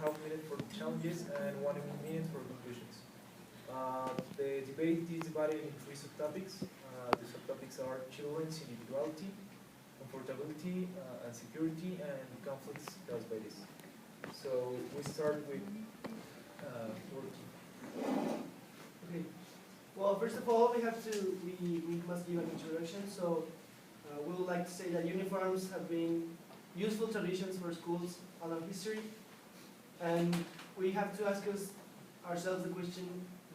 1.5 minutes for challenges and 1 minute for conclusions. The debate is divided into three subtopics. The subtopics are children's individuality, comfortability and security, and conflicts caused by this. So we start with Turkey. Okay. Well, first of all, we must give an introduction. So we would like to say that uniforms have been useful traditions for schools all of history, and we have to ask ourselves the question: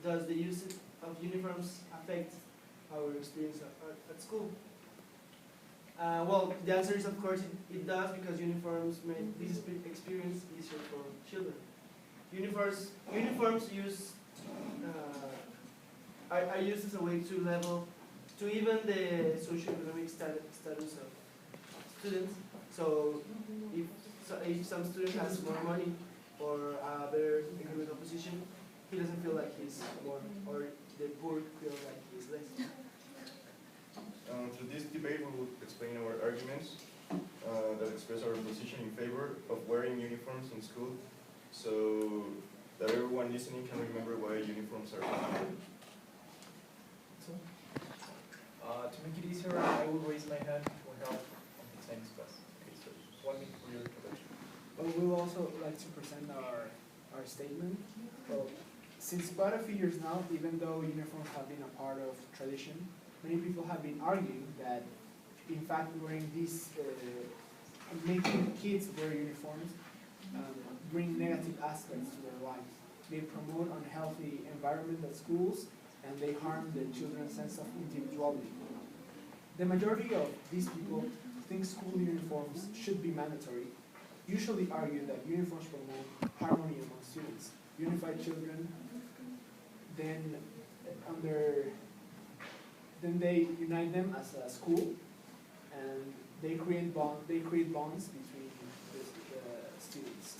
does the use of uniforms affect our experience at school? Well, the answer is of course it does, because uniforms make this experience easier for children. Uniforms are used as a way to even the socioeconomic status of students. So if some student has more money or a better economic position, he doesn't feel like he's more, or the poor feel like he's less. Through this debate, we will explain our arguments that express our position in favor of wearing uniforms in school, so that everyone listening can remember why uniforms are important. To make it easier, I will raise my hand for help on the science class. Okay, so 1 minute for your introduction. Well, we will also like to present our statement. Well, since quite a few years now, even though uniforms have been a part of tradition, many people have been arguing that, in fact, wearing these, making kids wear uniforms, bring negative aspects to their lives. They promote unhealthy environment at schools, and they harm the children's sense of individuality. The majority of these people think school uniforms should be mandatory, usually argue that uniforms promote harmony among students, unify children, then they unite them as a school, and they create bonds between the students.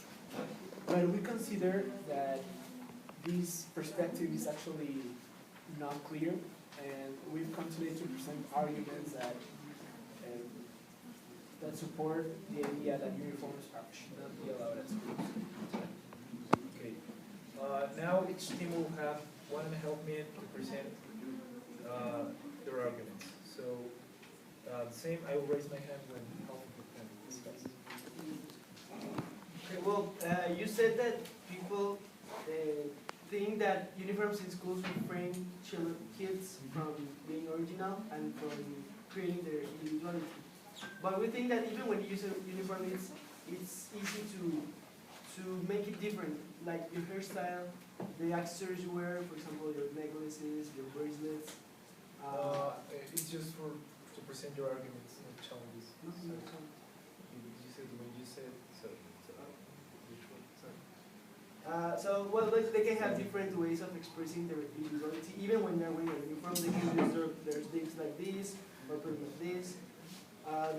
But we consider that this perspective is actually not clear, and we've come today to present arguments that support the idea that uniforms should not be allowed at schools. Okay. Now each team will have 1.5 minutes to present their arguments. So same, I will raise my hand when help can discuss. Okay. Well, you said that people think that uniforms in schools refrain kids from being original and from creating their individuality. But we think that even when you use a uniform, it's easy to make it different. Like your hairstyle, the accessories you wear, for example, your necklaces, your bracelets. It's just to present your arguments, not challenges. So, you said when you said so. Which one? Sorry. Well, they can have different ways of expressing their individuality. Even when they're wearing a uniform, they can use their things like this, or put it like this.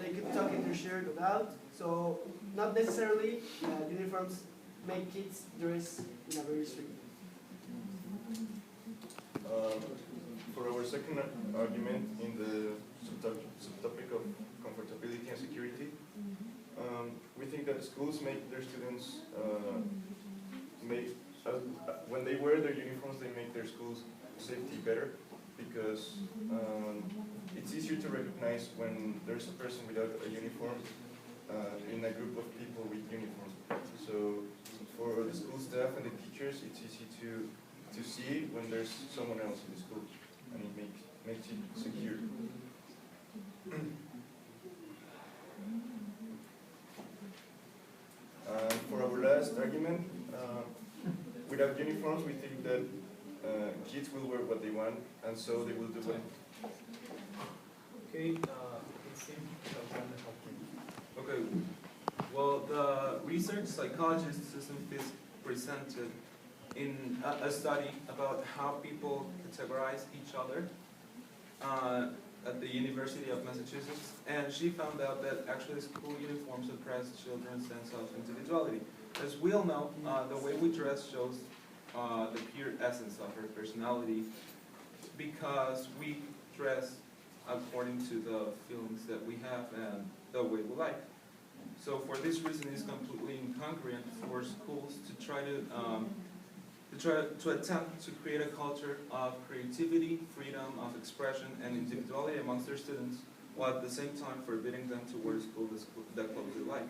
They could tuck in their shirt or out. So not necessarily uniforms make kids dress in a very strict way. For our second argument in the subtopic of comfortability and security, we think that schools make their students when they wear their uniforms, they make their schools safety better, because it's easier to recognize when there's a person without a uniform in a group of people with uniforms. So for the school staff and the teachers, it's easy to see when there's someone else in the school, and it makes it secure. For our last argument, without uniforms, we think that kids will wear what they want, and so they will do what. Okay, let's see. Okay. Well, the research psychologist Susan Fisk presented in a study about how people categorize each other at the University of Massachusetts, and she found out that actually school uniforms suppress children's sense of individuality. As we all know, the way we dress shows the pure essence of our personality, because we dress according to the feelings that we have and the way we like. So for this reason, it's completely incongruent for schools to try to attempt to create a culture of creativity, freedom of expression, and individuality amongst their students, while at the same time forbidding them to wear the clothes they like.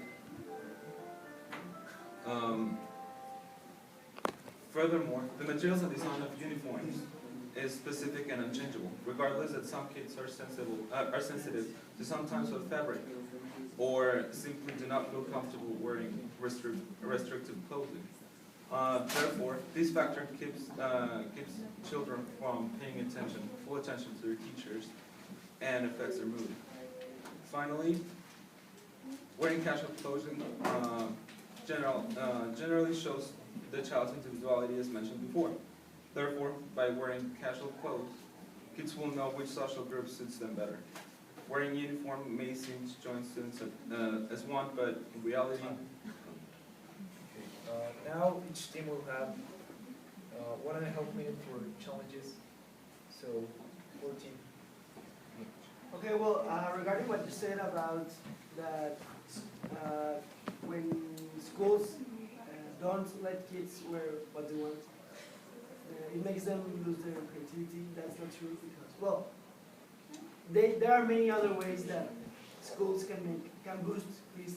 Furthermore, the materials and design of uniforms is specific and unchangeable, regardless that some kids are sensitive to some types of fabric, or simply do not feel comfortable wearing restrictive clothing. Therefore, this factor keeps children from paying full attention to their teachers, and affects their mood. Finally, wearing casual clothing generally shows the child's individuality, as mentioned before. Therefore, by wearing casual clothes, kids will know which social group suits them better. Wearing uniform may seem to join students as one, but in reality, Now each team will have 1.5 minutes for challenges. So 14. Okay, well, regarding what you said about that when schools don't let kids wear what they want, it makes them lose their creativity. That's not true because, well, there are many other ways that schools can boost these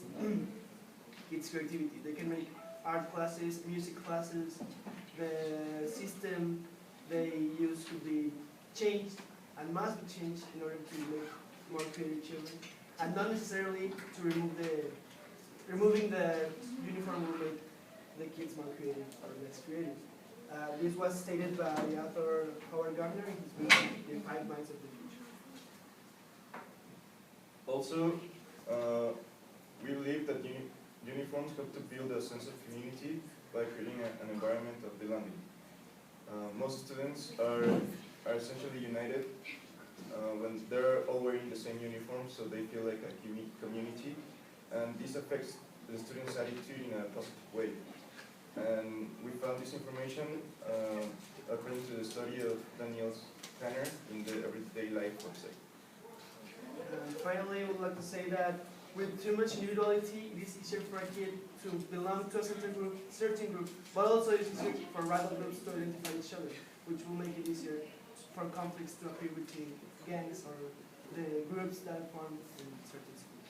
kids' creativity. They can make art classes, music classes. The system they use could be changed and must be changed in order to make more creative children, and not necessarily to removing the uniform will make the kids more creative or less creative. This was stated by the author Howard Gardner in his book The 5 Minds of the Future. Also, we believe that uniforms help to build a sense of community by creating an environment of belonging. Most students are essentially united when they're all wearing the same uniform, so they feel like a community, and this affects the students' attitude in a positive way. And we found this information according to the study of Daniel Tanner in the Everyday Life website. Finally, I would like to say that with too much individuality, it is easier for a kid to belong to a certain group, but also it is easier for rival groups to identify each other, which will make it easier for conflicts to appear between gangs or the groups that form in certain schools.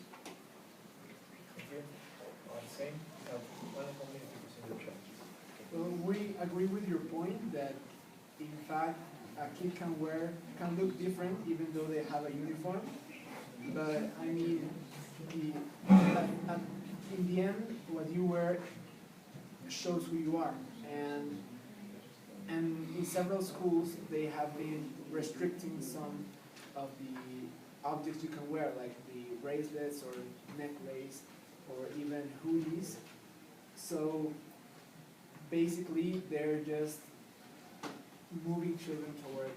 Thank you. Same. You have 1.5 minutes to present your challenges. Well, we agree with your point that, in fact, a kid can look different even though they have a uniform. But I mean, in the end, what you wear shows who you are. And in several schools, they have been restricting some of the objects you can wear, like the bracelets or necklace or even hoodies. So basically, they're just moving children toward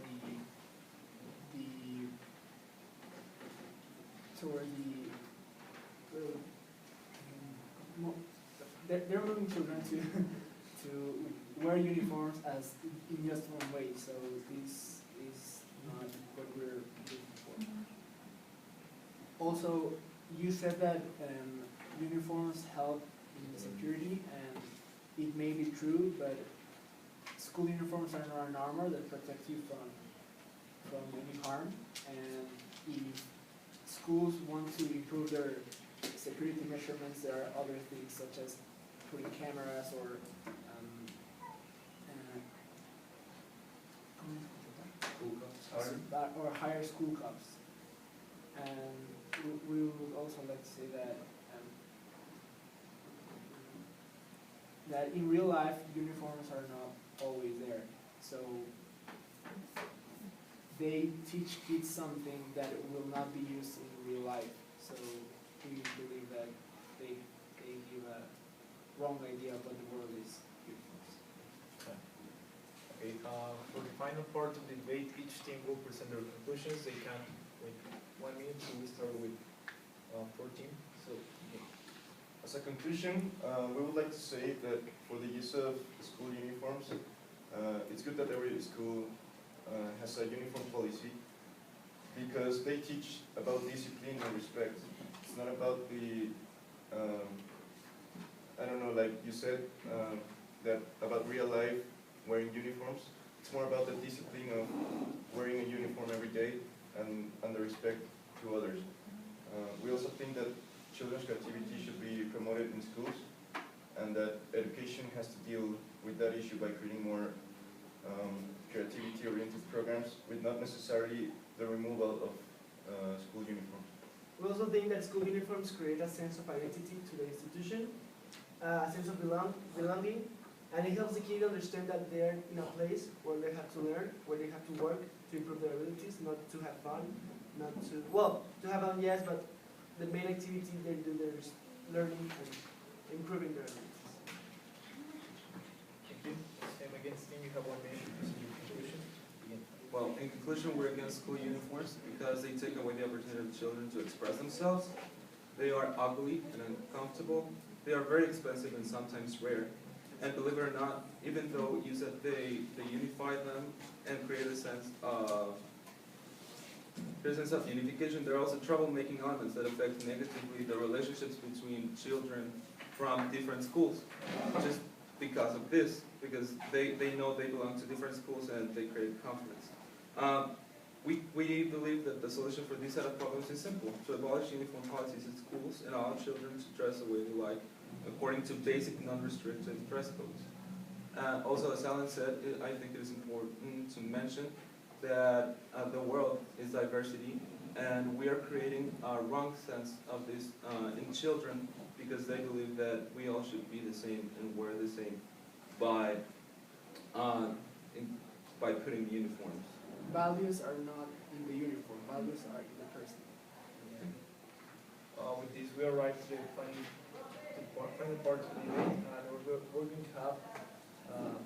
they're moving children to wear uniforms as in just one way. So this is not what we're looking for. Also, you said that uniforms help in security, and it may be true, but school uniforms are not an armor that protects you from any harm. And if schools want to improve their security measurements, there are other things such as putting cameras or higher school cups. And we would also like to say that in real life, uniforms are not always there. So they teach kids something that will not be used in real life. So we believe that they give a wrong idea of what the world is. Okay, for the final part of the debate, each team will present their conclusions. They can wait 1 minute, so we start with 14. So, okay. As a conclusion, we would like to say that for the use of school uniforms, it's good that every school has a uniform policy, because they teach about discipline and respect. It's not about the um, I don't know, like you said, that about real life wearing uniforms. It's more about the discipline of wearing a uniform every day and the respect to others. We also think that children's creativity should be promoted in schools, and that education has to deal with that issue by creating more creativity-oriented programs with not necessarily the removal of school uniforms. We also think that school uniforms create a sense of identity to the institution, a sense of belonging, and it helps the kid understand that they're in a place where they have to learn, where they have to work to improve their abilities, not to have fun, not to, well, to have fun, yes, but the main activity they do there is learning and improving their abilities. Thank you. And again, Steve, you have 1 minute in your conclusion. Begin. Well, in conclusion, we're against school uniforms because they take away the opportunity of children to express themselves. They are ugly and uncomfortable. They are very expensive and sometimes rare. And believe it or not, even though you said they unify them and create a sense of unification, there are also troublemaking elements that affect negatively the relationships between children from different schools. Just because of this, because they know they belong to different schools and they create conflicts. We believe that the solution for these set of problems is simple: to abolish uniform policies in schools and allow children to dress the way they like, according to basic non-restricted dress codes. Also, as Alan said, I think it is important to mention that the world is diversity, and we are creating a wrong sense of this in children because they believe that we all should be the same and wear the same by putting the uniforms. Values are not in the uniform, values are in the person. With this, we arrived to the final part of the debate, and we're going to have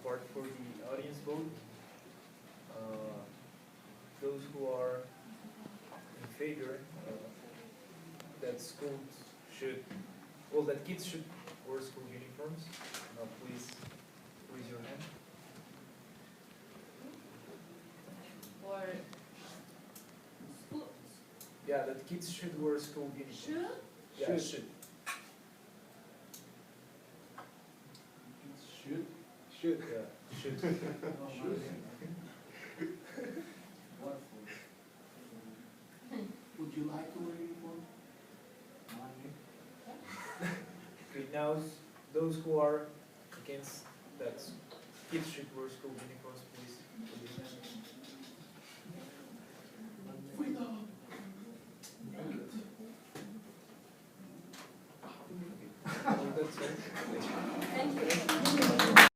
part for the audience vote. Those who are in favor that schools should, well, that kids should wear school uniforms, please raise your hand. Or schools. Yeah, that kids should wear school uniforms. Should? Yeah, should. Should. Yeah, should. Would you like to wear a uniform? Okay, now those who are against that kids should wear school uniforms, please. That's all. Thank you.